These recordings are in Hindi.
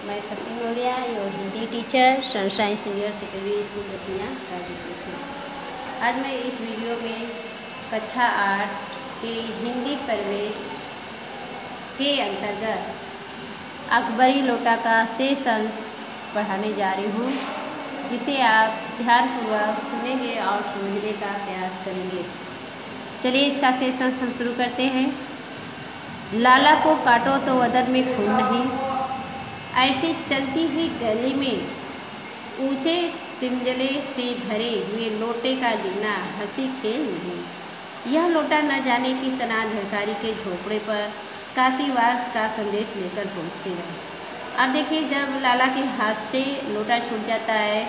मैं Shashi Maurya, your Hindi teacher, sunshine senior secondary school बतिया गाजीपुर। आज मैं इस वीडियो में कक्षा 8 के हिंदी प्रवेश के अंतर्गत अकबरी लोटा का शेष अंश पढ़ाने जा रही हूँ, जिसे आप ध्यानपूर्वक सुनेंगे और समझने का प्रयास करेंगे। चलिए इसका शेष अंश हम शुरू करते हैं। लाला को काटो तो वदन में खून नहीं, ऐसी चलती हुई गली में ऊंचे तिमजले से भरे हुए लोटे का गिरना हंसी खेल नहीं। यह लोटा न जाने की सनाधिकारी के झोपड़े पर काशीवास का संदेश लेकर पहुँचते रहे। अब देखिए, जब लाला के हाथ से लोटा छूट जाता है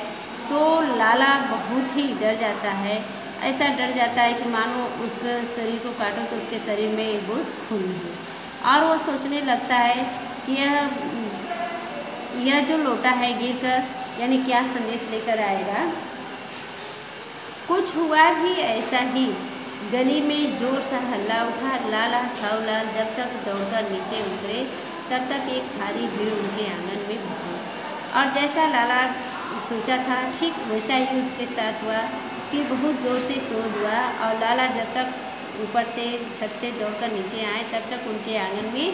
तो लाला बहुत ही डर जाता है। ऐसा डर जाता है कि मानो उसके शरीर को काटो तो उसके शरीर में बहुत खून है, और वो सोचने लगता है कि यह जो लोटा है गिरकर यानी क्या संदेश लेकर आएगा। कुछ हुआ भी ऐसा ही। गली में जोर सा हल्ला उठा। लाला झाऊलाल जब तक दौड़कर नीचे उतरे तब तक एक भारी भीड़ उनके आंगन में घुसी, और जैसा लाला सोचा था ठीक वैसा ही उसके साथ हुआ कि बहुत जोर से शोर हुआ, और लाला जब तक ऊपर से छत से दौड़कर नीचे आए तब तक उनके आंगन में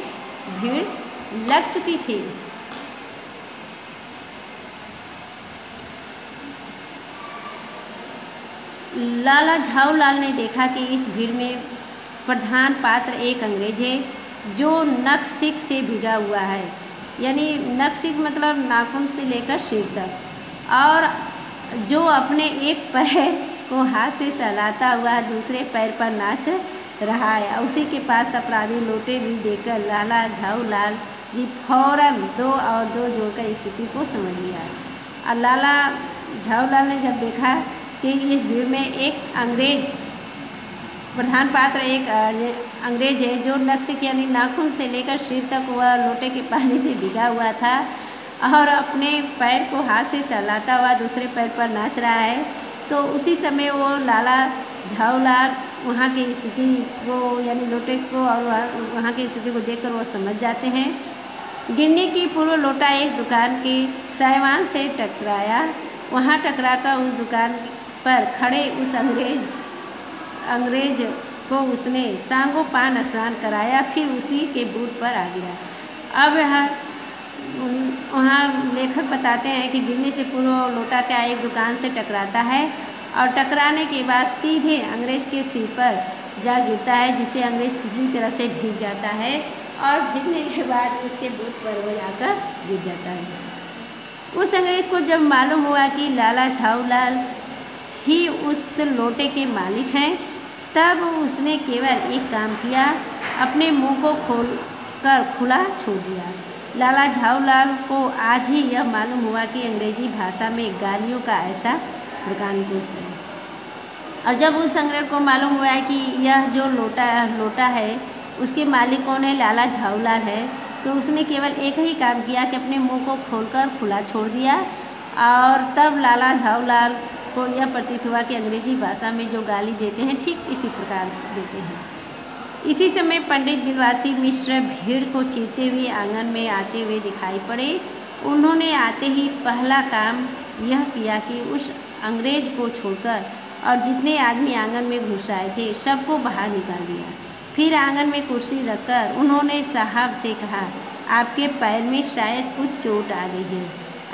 भीड़ लग चुकी थी। लाला झाऊलाल ने देखा कि इस भीड़ में प्रधान पात्र एक अंग्रेज है जो नख-सिख से भिगा हुआ है, यानी नख-सिख मतलब नाखून से लेकर सिर तक, और जो अपने एक पैर को हाथ से सहलाता हुआ दूसरे पैर पर नाच रहा है। उसी के पास अपराधी लोटे भी देखकर लाला झाऊलाल जी फौरन 2 और 2 जोड़कर स्थिति को समझ लिया। और लाला झाऊलाल ने जब देखा कि इस भीड़ में एक अंग्रेज प्रधान पात्र एक अंग्रेज है जो नख-सिख यानी नाखून से लेकर सिर तक वह लोटे के पानी से भीगा हुआ था और अपने पैर को हाथ से सहलाता हुआ दूसरे पैर पर नाच रहा है, तो उसी समय वो लाला झाऊलाल वहाँ की स्थिति को यानी लोटे को और वहाँ की स्थिति को देखकर वो समझ जाते हैं। गिरने की पूर्व लोटा एक दुकान के साइवान से टकराया। वहाँ टकराकर उस दुकान पर खड़े उस अंग्रेज को उसने सांगो पान स्नान कराया, फिर उसी के बूट पर आ गया। अब वहाँ लेखक बताते हैं कि गिरने से पूर्व लोटा क्या एक दुकान से टकराता है और टकराने के बाद सीधे अंग्रेज के सिर पर जा गिरता है, जिसे अंग्रेज पूरी तरह से भीग जाता है, और भीगने के बाद उसके बूट पर वो जाकर गिर जाता है। उस अंग्रेज को जब मालूम हुआ कि लाला झाऊलाल ही उस लोटे के मालिक हैं, तब उसने केवल एक काम किया, अपने मुंह को खोलकर खुला छोड़ दिया। लाला झाऊलाल को आज ही यह मालूम हुआ कि अंग्रेजी भाषा में गालियों का ऐसा प्रकांकुश है। और जब उस अंग्रेज को मालूम हुआ कि यह जो लोटा है उसके मालिक कौन है, लाला झाऊलाल है, तो उसने केवल एक ही काम किया कि अपने मुंह को खोलकर खुला छोड़ दिया। और तब लाला झाऊलाल को यह प्रतीत हुआ कि अंग्रेजी भाषा में जो गाली देते हैं ठीक इसी प्रकार देते हैं। इसी समय पंडित दिलवासी मिश्र भीड़ को चीरते हुए आंगन में आते हुए दिखाई पड़े। उन्होंने आते ही पहला काम यह किया कि उस अंग्रेज को छोड़कर और जितने आदमी आंगन में घुस आए थे सबको बाहर निकाल दिया। फिर आंगन में कुर्सी रखकर उन्होंने साहब से कहा, आपके पैर में शायद कुछ चोट आ गई है,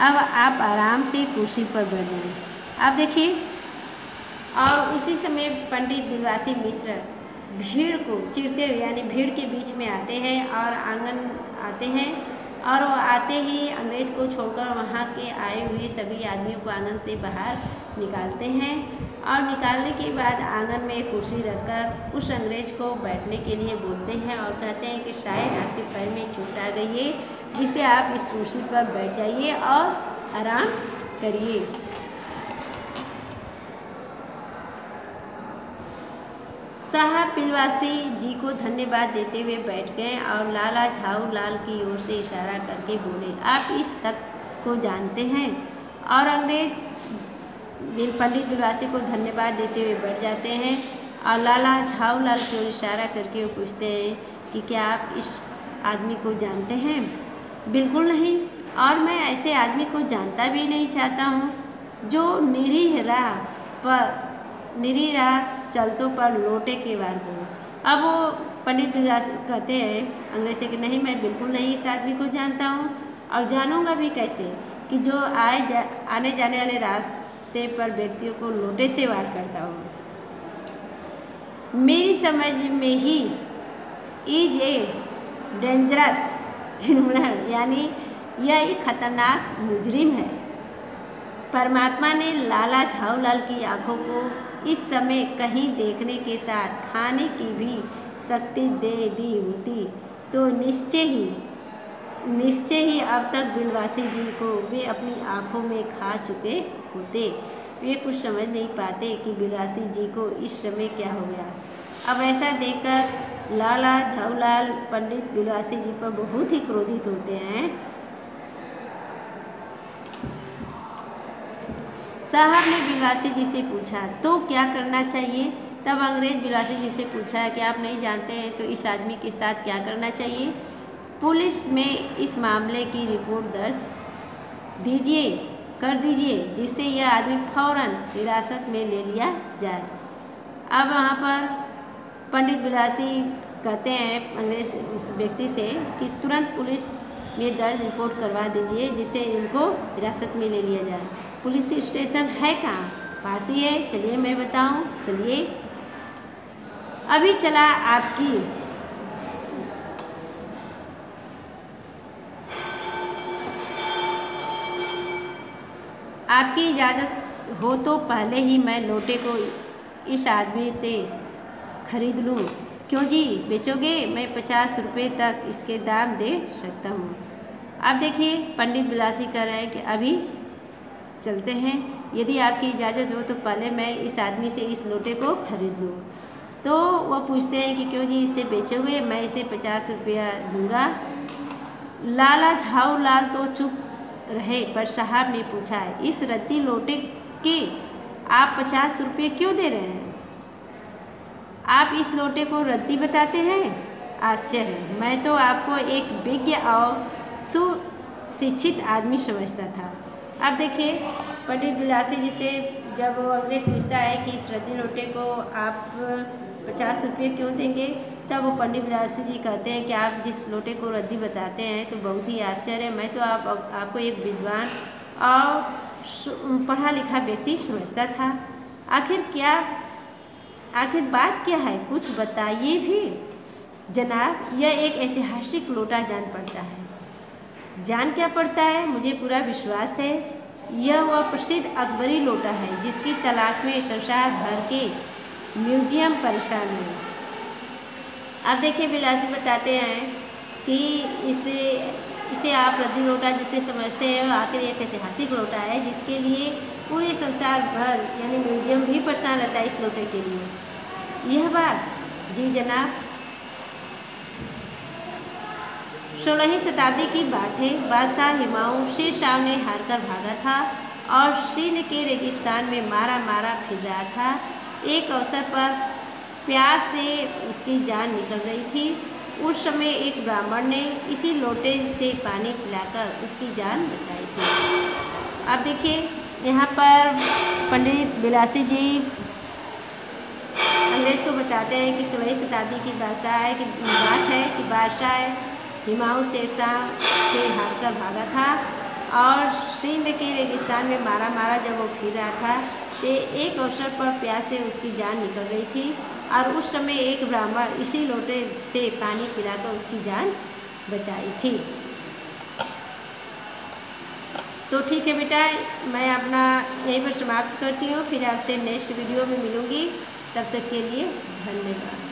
अब आप आराम से कुर्सी पर बैठ जाएं। आप देखिए, और उसी समय पंडित दिलवासी मिश्र भीड़ को चीरते हुए यानी भीड़ के बीच में आते हैं और आंगन आते हैं, और वो आते ही अंग्रेज को छोड़कर वहाँ के आए हुए सभी आदमियों को आंगन से बाहर निकालते हैं, और निकालने के बाद आंगन में एक कुर्सी रखकर उस अंग्रेज को बैठने के लिए बोलते हैं और कहते हैं कि शायद आपके पैर में चोट आ गई है, जिससे आप इस कुर्सी पर बैठ जाइए और आराम करिए। साहब दिलवासी जी को धन्यवाद देते हुए बैठ गए और लाला झाऊलाल की ओर से इशारा करके बोले, आप इस तक को जानते हैं? और अंग्रेज पंडित दिलवासी को धन्यवाद देते हुए बैठ जाते हैं, और लाला झाऊलाल की ओर इशारा करके वो पूछते हैं कि क्या आप इस आदमी को जानते हैं? बिल्कुल नहीं। और मैं ऐसे आदमी को जानता भी नहीं चाहता हूँ जो निरीह राह चलतों पर लोटे के वार हो। अब वो पंडित बिलासी कहते हैं अंग्रेज से कि नहीं, मैं बिल्कुल नहीं इस आदमी को जानता हूँ और जानूँगा भी कैसे कि जो आने जाने वाले रास्ते पर व्यक्तियों को लोटे से वार करता हो। मेरी समझ में he is a dangerous criminal, यानी यह एक खतरनाक मुजरिम है। परमात्मा ने लाला झाऊलाल की आंखों को इस समय कहीं देखने के साथ खाने की भी शक्ति दे दी होती तो निश्चय ही अब तक बिलवासी जी को वे अपनी आंखों में खा चुके होते। वे कुछ समझ नहीं पाते कि बिलवासी जी को इस समय क्या हो गया। अब ऐसा देखकर लाला झाऊलाल पंडित बिलवासी जी पर बहुत ही क्रोधित होते हैं। साहब ने बिलवासी जी से पूछा तो क्या करना चाहिए। तब अंग्रेज बिलवासी जी से पूछा कि आप नहीं जानते हैं तो इस आदमी के साथ क्या करना चाहिए। पुलिस में इस मामले की रिपोर्ट दर्ज कर दीजिए जिससे यह आदमी फौरन हिरासत में ले लिया जाए। अब वहाँ पर पंडित बिलवासी कहते हैं अंग्रेज उस व्यक्ति से कि तुरंत पुलिस में दर्ज रिपोर्ट करवा दीजिए जिससे इनको हिरासत में ले लिया जाए। पुलिस स्टेशन है कहाँ? पास ही है। चलिए मैं बताऊँ। चलिए अभी चला आपकी इजाज़त हो तो पहले ही मैं लोटे को इस आदमी से खरीद लूँ। क्यों जी, बेचोगे? मैं 50 रुपये तक इसके दाम दे सकता हूँ। अब देखिए पंडित बिलवासी कह रहे हैं कि अभी चलते हैं, यदि आपकी इजाज़त हो तो पहले मैं इस आदमी से इस लोटे को खरीद लूँ। तो वह पूछते हैं कि क्यों जी, इसे बेचोगे? मैं इसे 50 रुपया दूँगा। लाला झाऊलाल तो चुप रहे पर साहब ने पूछा, इस रद्दी लोटे के आप 50 रुपये क्यों दे रहे हैं? आप इस लोटे को रद्दी बताते हैं? आश्चर्य, मैं तो आपको एक विज्ञ और सुशिक्षित आदमी समझता था। अब देखिए पंडित बिलवासी जी से जब वो अंग्रेज पूछता है कि इस रद्दी लोटे को आप 50 रुपये क्यों देंगे, तब वो पंडित बिलवासी जी कहते हैं कि आप जिस लोटे को रद्दी बताते हैं तो बहुत ही आश्चर्य है। मैं तो आपको एक विद्वान और पढ़ा लिखा व्यक्ति समझता था। आखिर बात क्या है, कुछ बताइए भी। जनाब, यह एक ऐतिहासिक लोटा जान पड़ता है। जान क्या पड़ता है? मुझे पूरा विश्वास है यह वह प्रसिद्ध अकबरी लोटा है जिसकी तलाश में संसार भर के म्यूजियम परेशान है। अब देखिए बिलवासी बताते हैं कि इसे आप रद्दी लोटा जिसे समझते हैं आखिर एक ऐतिहासिक लोटा है जिसके लिए पूरे संसार भर यानी म्यूजियम भी परेशान रहता है इस लोटे के लिए। यह बात? जी जनाब, 16वीं शताब्दी की बात है। बादशाह हुमायूं शेर शाह ने हारकर भागा था और सिंध के रेगिस्तान में मारा फिर रहा था। एक अवसर पर प्यास से उसकी जान निकल रही थी। उस समय एक ब्राह्मण ने इसी लोटे से पानी पिलाकर उसकी जान बचाई थी। अब देखिए यहाँ पर पंडित बिलवासी जी अंग्रेज को बताते हैं कि 16वीं शताब्दी की बात है कि बादशाह हुमायूं शेर शाह से हारकर भागा था और सिंध के रेगिस्तान में मारा जब वो फिर रहा था तो एक अवसर पर प्यास से उसकी जान निकल रही थी और उस समय एक ब्राह्मण इसी लोटे से पानी पिलाकर उसकी जान बचाई थी। तो ठीक है बेटा, मैं अपना यहीं पर समाप्त करती हूँ। फिर आपसे नेक्स्ट वीडियो में मिलूँगी। तब तक के लिए धन्यवाद।